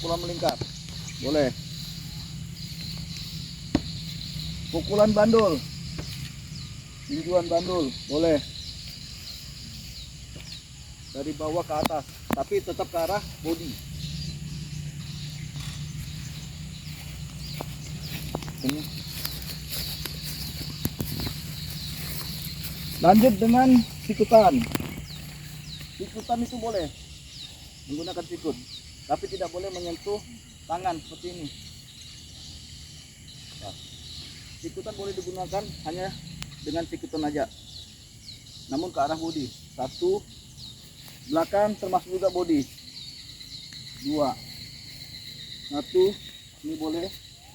pukulan melingkar, boleh. Pukulan bandul, tinjuan bandul, boleh. Dari bawah ke atas, tapi tetap ke arah body. Ini. Lanjut dengan sikutan. Sikutan itu boleh menggunakan sikut, tapi tidak boleh menyentuh tangan seperti ini. Nah, sikutan boleh digunakan hanya dengan sikutan aja, namun ke arah body. Satu, belakang termasuk juga body. Dua, satu, ini boleh,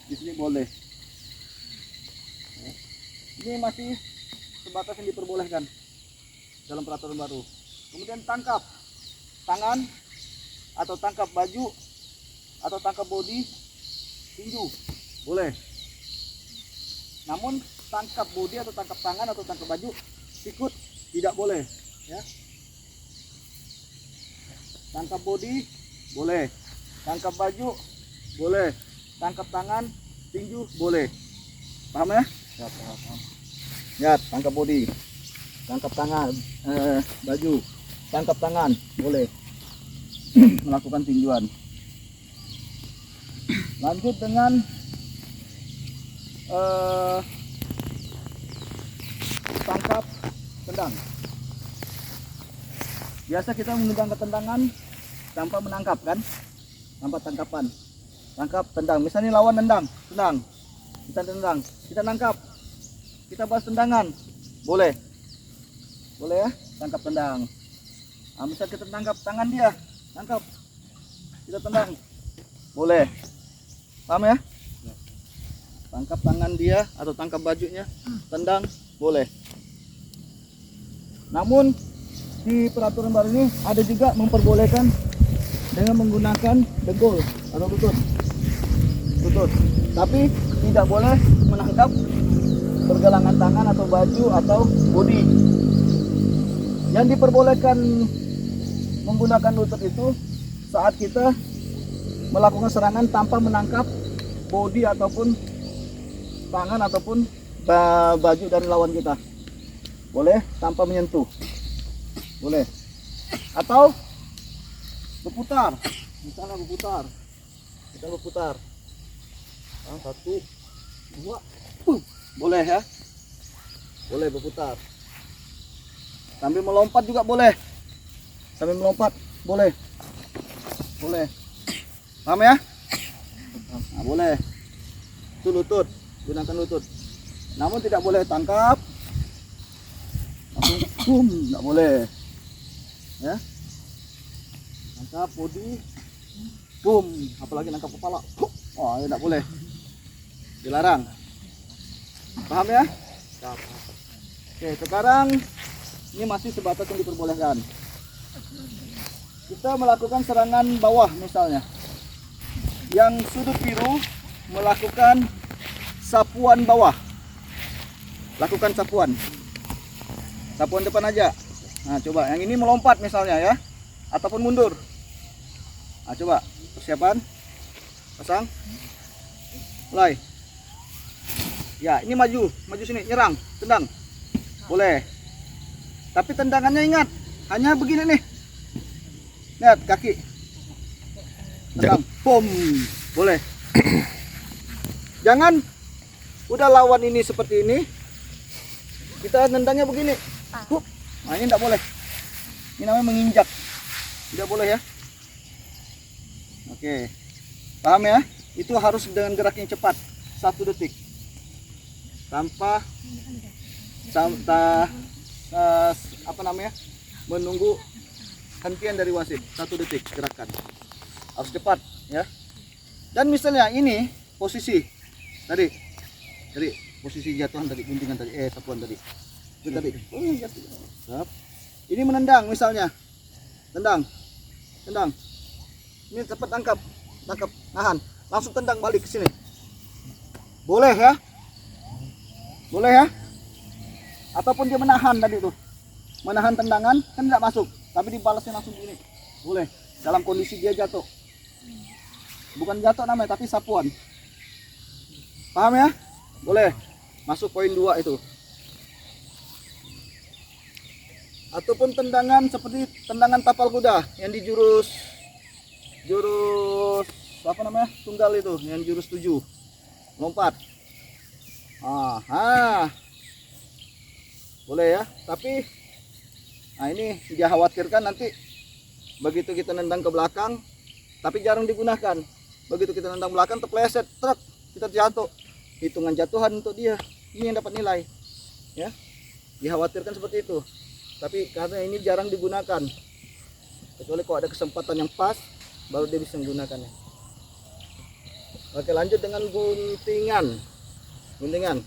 di sini boleh. Ini masih sebatas yang diperbolehkan dalam peraturan baru. Kemudian tangkap tangan atau tangkap baju atau tangkap body, tinju boleh. Namun tangkap body atau tangkap tangan atau tangkap baju, sikut tidak boleh, ya. Tangkap body boleh, tangkap baju boleh, tangkap tangan, tinju boleh. Paham ya? Ya, paham. Ya, tangkap body, tangkap tangan, baju, tangkap tangan boleh. Melakukan tinjuan. Lanjut dengan tangkap tendang. Biasa kita menggunakan tendangan tanpa menangkap, kan? Tanpa tangkapan. Tangkap tendang. Misalnya lawan tendang, kita tendang, kita nangkap, kita balas tendangan, boleh, boleh ya, tangkap tendang. Nah, misal kita tangkap tangan dia, tangkap, kita tendang, boleh. Paham ya? Tangkap tangan dia atau tangkap bajunya, tendang, boleh. Namun di peraturan baru ini ada juga memperbolehkan dengan menggunakan dengkul atau lutut, tapi tidak boleh menangkap pergelangan tangan atau baju atau body. Yang diperbolehkan menggunakan lutut itu saat kita melakukan serangan tanpa menangkap body ataupun tangan ataupun baju dari lawan kita. Boleh tanpa menyentuh, boleh. Atau berputar, misalnya berputar, kita berputar. Nah, satu, dua, boleh ya, boleh berputar. Sambil melompat juga boleh, sambil melompat boleh, boleh. Paham ya? Nah, boleh. Itu lutut, gunakan lutut. Namun tidak boleh tangkap, langsung nggak boleh. Ya, tangkap body, boom, apalagi nangkap kepala, oh ya tidak boleh, dilarang. Paham ya? Oke, sekarang ini masih sebatas yang diperbolehkan. Kita melakukan serangan bawah misalnya. Yang sudut biru melakukan sapuan bawah. Lakukan sapuan. Sapuan depan aja. Nah, coba yang ini melompat misalnya ya, ataupun mundur. Nah, coba persiapan. Pasang. Mulai. Ya, ini maju sini, nyerang, tendang. Boleh. Tapi tendangannya ingat, hanya begini nih. Lihat kaki. Tendang, boom. Boleh. Jangan udah lawan ini seperti ini, kita nendangnya begini. Nah, ini tidak boleh. Ini namanya menginjak. Tidak boleh ya. Oke. Paham ya? Itu harus dengan gerak yang cepat. 1 detik. Tanpa menunggu hentian dari wasit. 1 detik gerakan. Harus cepat ya. Dan misalnya ini posisi tadi posisi jatuhan tadi, guntingan tadi, sapuan tadi. Itu tadi. Ini menendang misalnya. Tendang. Ini cepat tangkap, nahan. Langsung tendang balik ke sini. Boleh ya? Boleh ya? Ataupun dia menahan tadi tuh. Menahan tendangan kan tidak masuk, tapi dibalasnya langsung gini. Boleh. Dalam kondisi dia jatuh. Bukan jatuh namanya, tapi sapuan. Paham ya? Boleh. Masuk poin 2 itu. Ataupun tendangan seperti tendangan tapal kuda yang di jurus apa namanya? Tunggal itu, yang jurus 7. Lompat. Boleh ya, tapi nah ini dia khawatirkan nanti begitu kita nendang ke belakang, tapi jarang digunakan. Begitu kita nendang belakang terpleset, truk, kita jatuh. Hitungan jatuhan untuk dia. Ini yang dapat nilai. Ya. Dikhawatirkan seperti itu. Tapi karena ini jarang digunakan. Kecuali kalau ada kesempatan yang pas, baru dia bisa menggunakannya. Oke, lanjut dengan guntingan. Guntingan.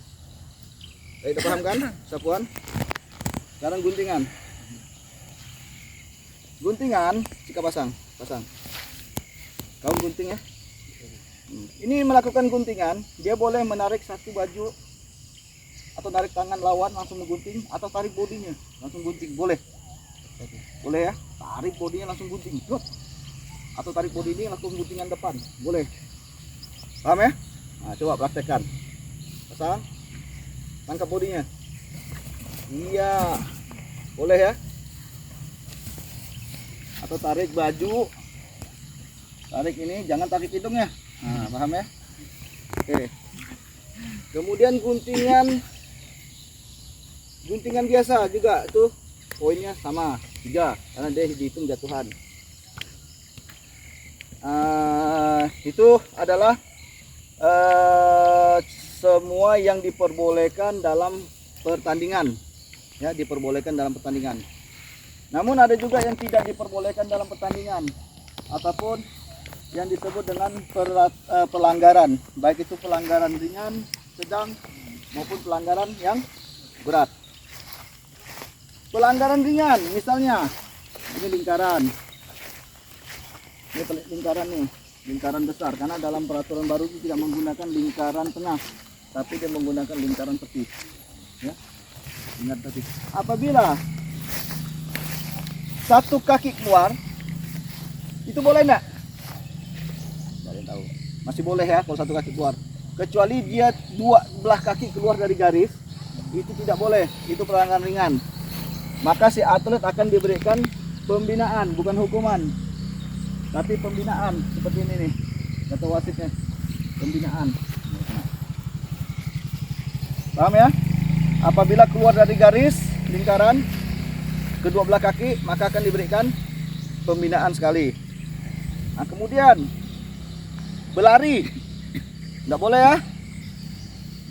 Kita paham kan, sapuan? Sekarang guntingan. Guntingan, jika pasang. Kau gunting ya. Ini melakukan guntingan, dia boleh menarik satu baju atau tarik tangan lawan langsung menggunting, atau tarik bodinya langsung gunting, boleh. Boleh ya, tarik bodinya langsung gunting. Atau tarik bodi ini langsung guntingan depan, boleh. Paham ya? Nah, coba praktekkan. Pasang. Tangkap bodinya. Iya. Boleh ya? Atau tarik baju. Tarik ini, jangan tarik hidungnya. Nah, paham ya? Oke. Kemudian guntingan biasa juga itu poinnya sama 3 karena dia dihitung jatuhan. Itu adalah semua yang diperbolehkan dalam pertandingan, ya, diperbolehkan dalam pertandingan. Namun ada juga yang tidak diperbolehkan dalam pertandingan ataupun yang disebut dengan pelanggaran, baik itu pelanggaran ringan, sedang maupun pelanggaran yang berat. Pelanggaran ringan, misalnya ini lingkaran, ini lingkaran nih, lingkaran besar, karena dalam peraturan baru itu tidak menggunakan lingkaran tengah, tapi dia menggunakan lingkaran tepi. Ya, ingat tadi. Apabila satu kaki keluar, itu boleh enggak? Tahu. Masih boleh ya kalau satu kaki keluar. Kecuali dia dua belah kaki keluar dari garis, itu tidak boleh. Itu pelanggaran ringan. Maka si atlet akan diberikan pembinaan, bukan hukuman. Tapi pembinaan seperti ini nih. Kata wasitnya. Pembinaan. Paham ya? Apabila keluar dari garis lingkaran kedua belah kaki, maka akan diberikan pembinaan sekali. Nah, kemudian berlari, tidak boleh ya.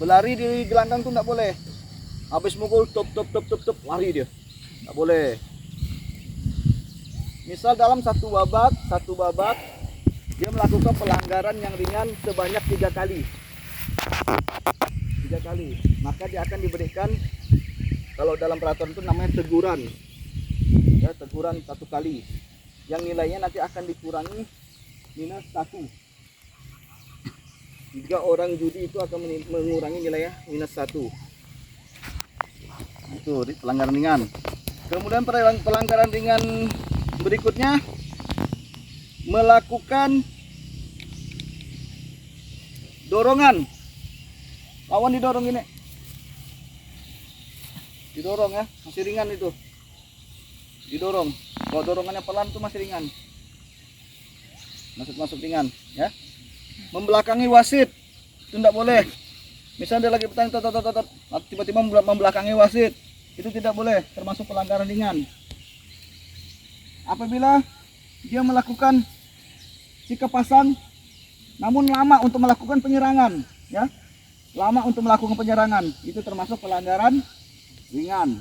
Berlari di gelanggang itu tidak boleh. Habis mukul top lari dia, tidak boleh. Misal dalam satu babak dia melakukan pelanggaran yang ringan sebanyak 3 kali. 3 kali, maka dia akan diberikan, kalau dalam peraturan itu namanya teguran. Ya, teguran 1 kali. Yang nilainya nanti akan dikurangi minus 1. 3 orang judi itu akan mengurangi nilainya minus 1. Itu pelanggaran ringan. Kemudian pelanggaran ringan berikutnya, melakukan dorongan. Lawan didorong ini, didorong ya, masih ringan itu. Didorong. Kalau dorongannya pelan itu masih ringan. Masuk ringan ya. Membelakangi wasit itu tidak boleh. Misalnya dia lagi bertanding tiba-tiba membelakangi wasit, itu tidak boleh, termasuk pelanggaran ringan. Apabila dia melakukan sikap pasang namun lama untuk melakukan penyerangan, ya, lama untuk melakukan penyerangan, itu termasuk pelanggaran ringan.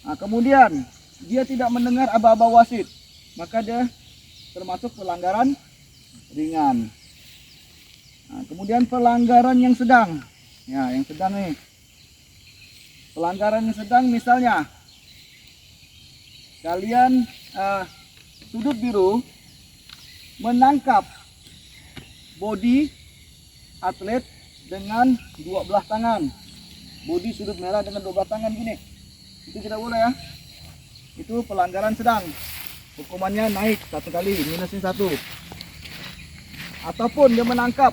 Nah, kemudian dia tidak mendengar aba-aba wasit, maka dia termasuk pelanggaran ringan. Nah, kemudian pelanggaran yang sedang, ya, yang sedang nih, pelanggaran yang sedang misalnya kalian sudut biru menangkap bodi atlet dengan 2 belah tangan, bodi sudut merah dengan 2 belah tangan gini, itu tidak boleh ya. Itu pelanggaran sedang, hukumannya naik 1 kali, minusnya 1. ataupun dia menangkap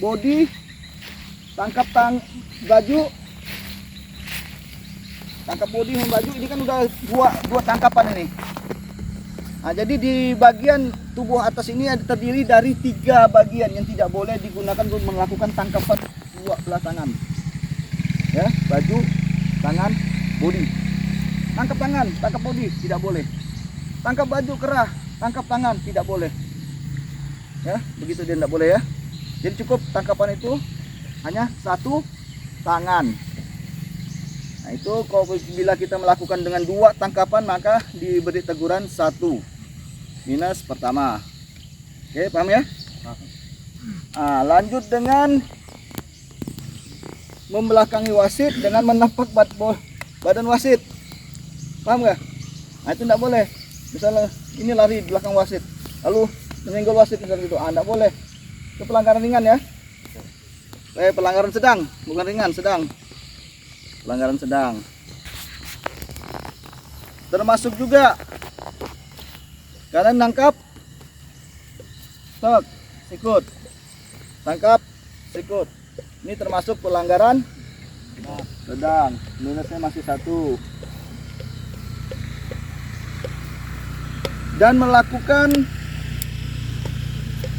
body, tangkap baju, tangkap body sama baju. Ini kan udah dua tangkapan ini. Nah, jadi di bagian tubuh atas ini terdiri dari 3 bagian yang tidak boleh digunakan untuk melakukan tangkapan dua belah tangan. Ya, baju, tangan, body. Tangkap tangan, tangkap body, tidak boleh. Tangkap baju kerah, tangkap tangan, tidak boleh. Ya, begitu dia tidak boleh ya. Jadi cukup tangkapan itu hanya 1 tangan. Nah, itu kalau bila kita melakukan dengan 2 tangkapan maka diberi teguran 1 minus pertama. Oke, paham ya? Nah, lanjut dengan membelakangi wasit dengan menapak badan wasit. Paham nggak? Nah, itu tidak boleh. Misalnya ini lari di belakang wasit, lalu menyenggol wasit misalnya gitu. Tidak boleh. Itu pelanggaran ringan ya. Pelanggaran sedang, bukan ringan, sedang. Pelanggaran sedang. Termasuk juga kalian nangkap, tok, sikut, tangkap, sikut. Ini termasuk pelanggaran sedang. Minusnya masih 1. Dan melakukan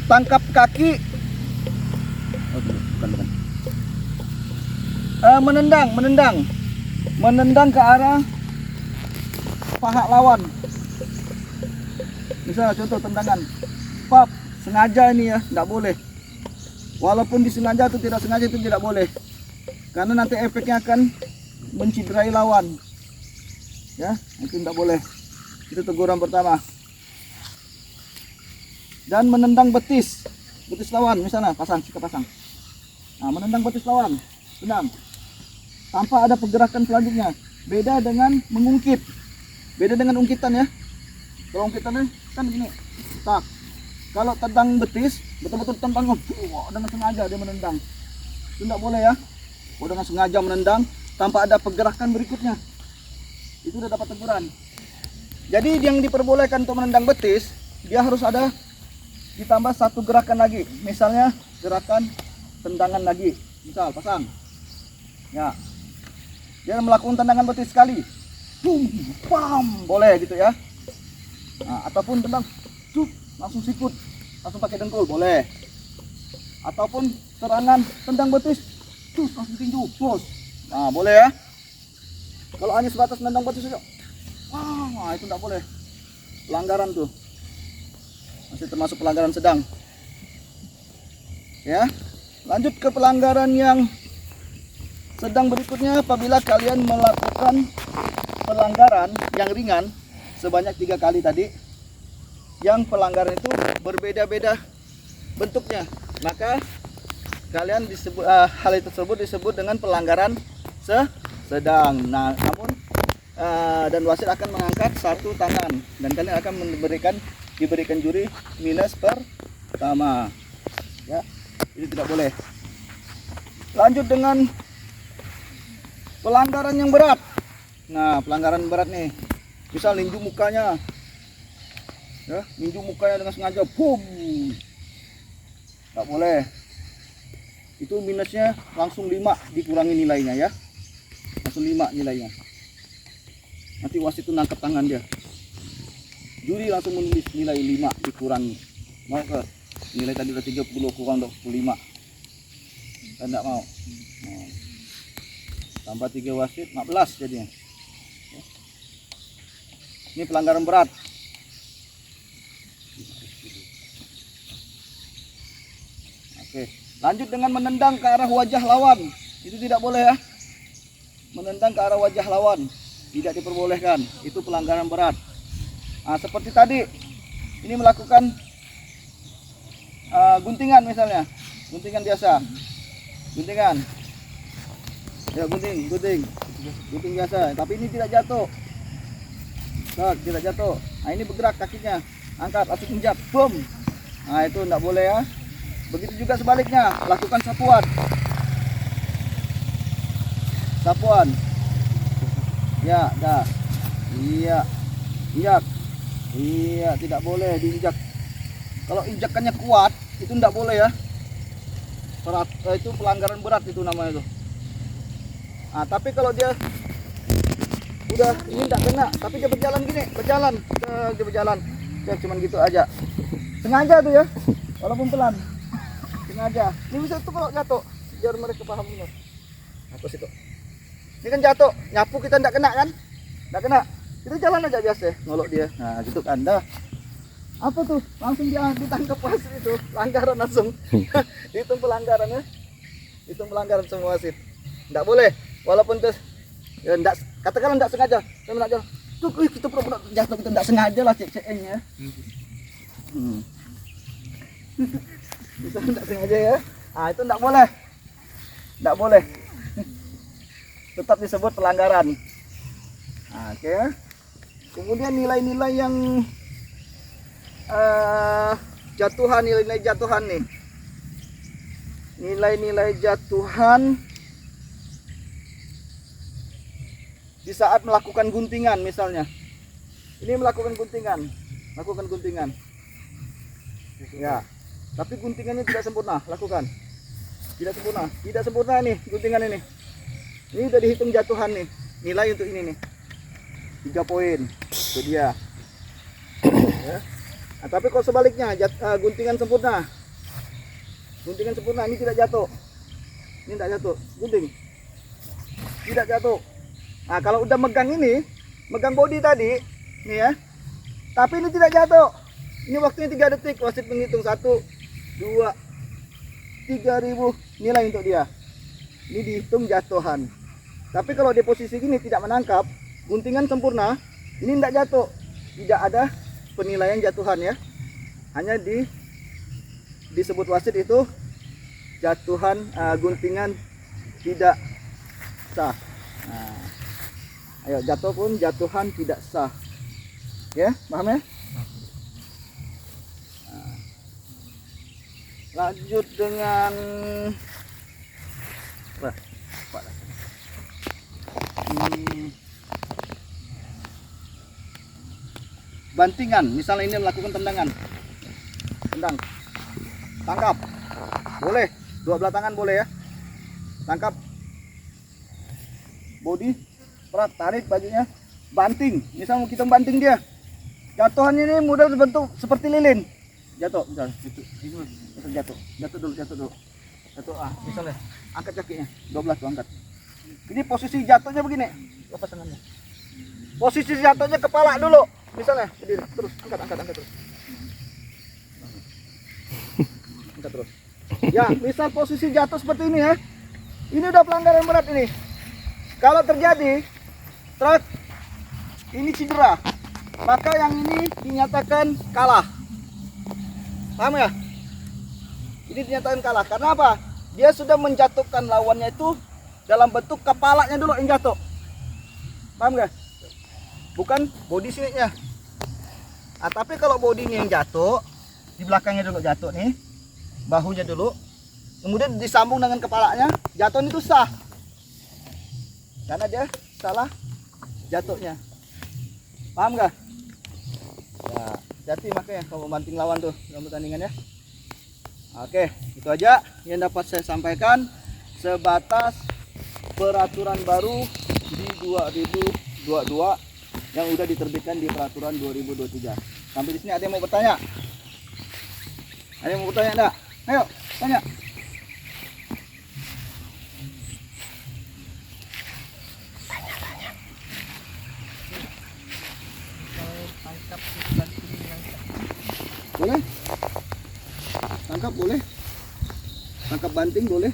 tangkap kaki, menendang ke arah paha lawan. Misalnya contoh tendangan, pap, sengaja ini ya, tidak boleh. Walaupun disengaja atau tidak sengaja itu tidak boleh, karena nanti efeknya akan menciderai lawan. Ya, itu tidak boleh. Itu teguran pertama. Dan menendang betis lawan, misalnya kita pasang. Nah, menendang betis lawan, tendang. Tanpa ada pergerakan selanjutnya. Beda dengan mengungkit. Beda dengan ungkitan ya. Kalau ungkitannya kan begini, tak. Kalau tendang betis, betul-betul tendang, dengan sengaja dia menendang. Itu tidak boleh ya. Kalau dengan sengaja menendang tanpa ada pergerakan berikutnya, itu udah dapat teguran. Jadi yang diperbolehkan untuk menendang betis, dia harus ada ditambah 1 gerakan lagi. Misalnya gerakan tendangan lagi. Misal pasang. Ya. Dia melakukan tendangan betis sekali. Bum, pam, boleh gitu ya. Nah, ataupun tendang, langsung sikut, langsung pakai dengkul, boleh. Ataupun serangan tendang betis, langsung tinju, bos. Nah, boleh ya. Kalau hanya sebatas tendang betis saja, itu tidak boleh. Pelanggaran tuh, masih termasuk pelanggaran sedang. Ya, lanjut ke pelanggaran yang sedang berikutnya. Apabila kalian melakukan pelanggaran yang ringan sebanyak 3 kali tadi, yang pelanggaran itu berbeda-beda bentuknya, maka kalian disebut hal tersebut disebut dengan pelanggaran sedang. Nah, namun dan wasit akan mengangkat 1 tangan dan kalian akan diberikan juri minus pertama. Ya, ini tidak boleh. Lanjut dengan pelanggaran yang berat. Nah, pelanggaran berat nih. Misal ninju mukanya. Ya, ninju mukanya dengan sengaja, boom. Nggak boleh. Itu minusnya langsung 5 dikurangi nilainya ya. Langsung 5 nilainya. Nanti wasit itu nangkap tangan dia. Juri langsung menulis nilai 5 dikurangi. Mau ke? Nilai tadi udah 30 kurang 25. Saya enggak mau. Nah, tambah 3 wasit 15 jadinya. Ini pelanggaran berat. Oke, lanjut dengan menendang ke arah wajah lawan. Itu tidak boleh ya. Menendang ke arah wajah lawan tidak diperbolehkan. Itu pelanggaran berat. Nah, seperti tadi, ini melakukan guntingan misalnya, guntingan biasa, guntingan. Ya, gunting biasa. Tapi ini tidak jatuh. Tidak jatuh. Nah, ini bergerak kakinya, angkat, langsung injak, boom. Nah, itu tidak boleh ya. Begitu juga sebaliknya, lakukan sapuan. Ya, dah. Iya, injak. Iya, tidak boleh diinjak. Kalau injakannya kuat, itu tidak boleh ya. Itu pelanggaran berat itu namanya tuh. Nah, tapi kalau dia udah ini tidak kena, tapi dia berjalan gini, dia berjalan, dia cuman gitu aja, sengaja tuh ya, walaupun pelan, sengaja. Ini bisa tuh kalau jatuh, biar mereka paham benar. Apa sih tuh? Ini kan jatuh, nyapu kita tidak kena kan? Tidak kena, kita jalan aja biasa, ngolok dia. Nah gitu kan dah. Apa tuh? Langsung dia ditangkap wasit itu, pelanggaran langsung. Dihitung pelanggaran ya, hitung pelanggaran semua wasit. Tidak boleh, walaupun terus ya, katakanlah tidak sengaja, saya mengajar, tuh kita pura-pura jatuh, kita tidak sengaja lah cek-ceknya. Bisa tidak sengaja ya, ah itu tidak boleh, tidak boleh, tetap disebut pelanggaran. Nah, oke. Kemudian nilai-nilai yang jatuhan, nilai-nilai jatuhan nih, nilai-nilai jatuhan di saat melakukan guntingan misalnya. Ini melakukan guntingan. Ya. Tapi guntingannya tidak sempurna, lakukan. Tidak sempurna nih guntingan ini. Ini udah dihitung jatuhan nih. Nilai untuk ini nih. 3 poin. Itu dia. Ya. Nah, tapi kalau sebaliknya guntingan sempurna. Guntingan sempurna ini tidak jatuh. Ini tidak jatuh. Gunting. Tidak jatuh. Nah, kalau udah megang ini, megang bodi tadi, nih ya. Tapi ini tidak jatuh. Ini waktunya 3 detik, wasit menghitung 1, 2, 3.000 nilai untuk dia. Ini dihitung jatuhan. Tapi kalau di posisi gini tidak menangkap, guntingan sempurna, ini tidak jatuh. Tidak ada penilaian jatuhan ya. Hanya disebut wasit itu jatuhan guntingan tidak sah. Nah, ayo jatuh pun jatuhan tidak sah. Ya, paham ya? Nah, lanjut dengan bantingan. Misalnya ini melakukan tendangan, tendang, tangkap, boleh, 2 belah tangan boleh ya, tangkap, body, perat, tarik bajunya, banting. Misalnya kita banting dia, jatuhannya ini mudah berbentuk seperti lilin, jatuh, misalnya, jatuh dulu, misalnya, angkat kakinya, 12 tuh angkat. Ini posisi jatuhnya begini, lepas tangannya. Posisi jatuhnya kepala dulu, misalnya, berdiri, terus angkat terus. Angkat terus. Ya, misal posisi jatuh seperti ini ya. Ini udah pelanggaran berat ini. Kalau terjadi truk ini cedera, maka yang ini dinyatakan kalah. Paham ya? Ini dinyatakan kalah. Karena apa? Dia sudah menjatuhkan lawannya itu dalam bentuk kepalanya dulu yang jatuh. Paham gak? Bukan body sininya. Nah, tapi kalau bodinya yang jatuh, di belakangnya dulu jatuh nih, bahunya dulu, kemudian disambung dengan kepalanya, jatuh itu sah. Karena dia salah jatuhnya. Paham gak? Ya, hati makanya kalau banting lawan tuh dalam pertandingan ya. Oke, itu aja yang dapat saya sampaikan sebatas peraturan baru di 2022 yang udah diterbitkan di peraturan 2023. Sampai di sini ada yang mau bertanya? Ada yang mau bertanya enggak? Ayo, tanya. Boleh? Tangkap boleh? Tangkap banting boleh?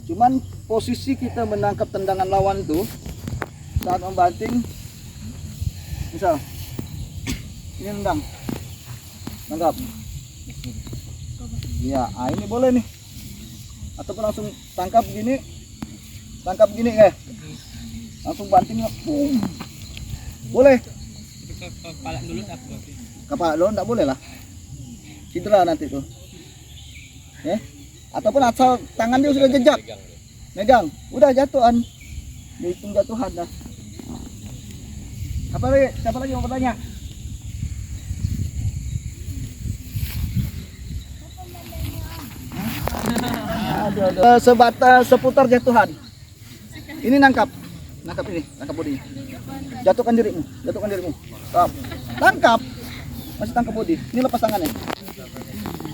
Cuman posisi kita menangkap tendangan lawan tuh saat membanting, misal ini nendang, tangkap, ya, ini boleh nih, ataupun langsung tangkap gini langsung banting, boom. Boleh. Kepala dulu enggak boleh lah, cedera nanti tuh, ya. Ataupun asal tangan dia sudah jejak, megang, udah jatuhan, dihitung jatuhan dah. Apa lagi? Siapa lagi mau bertanya? Sebatas seputar jatuhan. Ini nangkap ini, tangkap bodinya. Jatuhkan dirimu. Stop. Tangkap. Masih tangkap bodi. Ini lepas tangannya.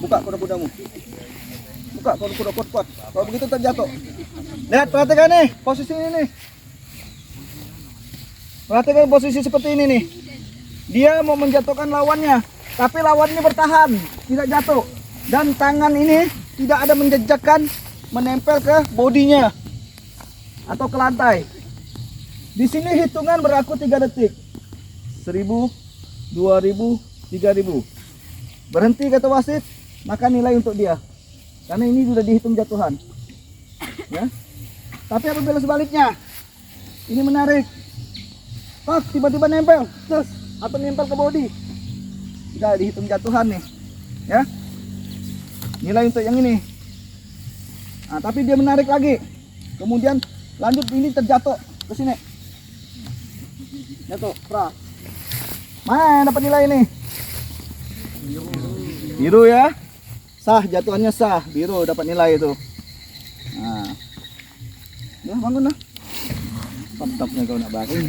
Buka kuda-kudamu. Buka kuda kuat. Kalau begitu terjatuh. Lihat, perhatikan nih posisi ini nih. Perhatikan posisi seperti ini nih. Dia mau menjatuhkan lawannya, tapi lawan ini bertahan, tidak jatuh. Dan tangan ini tidak ada menjejakkan, menempel ke bodinya atau ke lantai. Di sini hitungan berlaku 3 detik. 1000, 2000, 3000. Berhenti kata wasit, maka nilai untuk dia. Karena ini sudah dihitung jatuhan. Ya. Tapi apabila sebaliknya, ini menarik, tiba-tiba nempel, terus atau nempel ke bodi, tidak dihitung jatuhan nih. Ya. Nilai untuk yang ini. Nah, tapi dia menarik lagi. Kemudian lanjut ini terjatuh ke sini. Jatuh, mana dapat nilai ini? Biru ya. Sah, jatuhannya sah. Biru dapat nilai itu. Nah. Ya, bangun lah. Mantapnya kau nak bangun.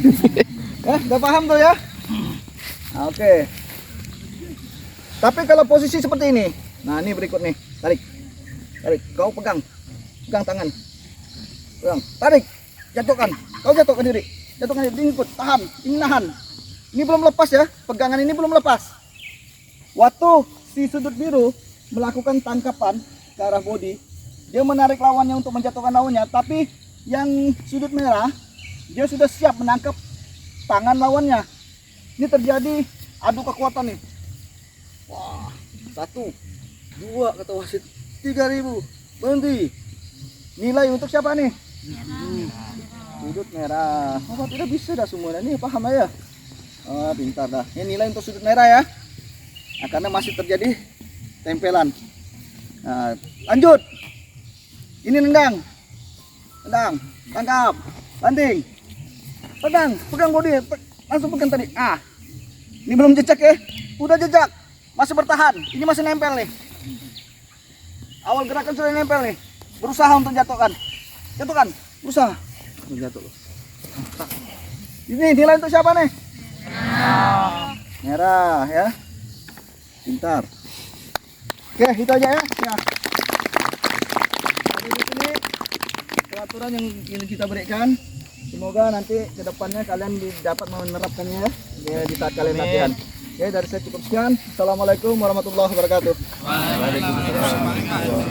Ya, udah paham tuh ya? Nah, oke. Tapi kalau posisi seperti ini. Nah, ini berikut nih. Tarik. Kau pegang tangan. Tarik. Jatuhkan. Kau jatuhkan diri. Ini ikut. Tahan. Ini nahan. Ini belum lepas ya. Pegangan ini belum lepas. Waktu si sudut biru melakukan tangkapan ke arah bodi, dia menarik lawannya untuk menjatuhkan lawannya. Tapi yang sudut merah, dia sudah siap menangkap tangan lawannya. Ini terjadi adu kekuatan nih. Wah, 1, 2 kata wasit, 3000. Berhenti. Nilai untuk siapa nih? Sudut merah. Oh, tidak bisa dah semua ini, paham ya? Oh, pintar dah. Ini nilai untuk sudut merah ya. Nah, karena masih terjadi tempelan. Nah, lanjut. Ini nendang, tangkap, banting, pegang bodi, langsung pegang tadi. Ah, ini belum jejak ya, udah jejak, masih bertahan. Ini masih nempel nih. Awal gerakan sudah nempel nih. Berusaha untuk jatuhkan, berusaha. Jatuh. Ini nilai untuk siapa nih? Merah ya. Pintar. Oke, itu aja ya. Di sini peraturan yang ingin kita berikan. Semoga nanti kedepannya kalian dapat menerapkannya ya, di saat kalian latihan. Oke, dari saya cukup sekian. Assalamualaikum warahmatullahi wabarakatuh. Waalaikumsalam.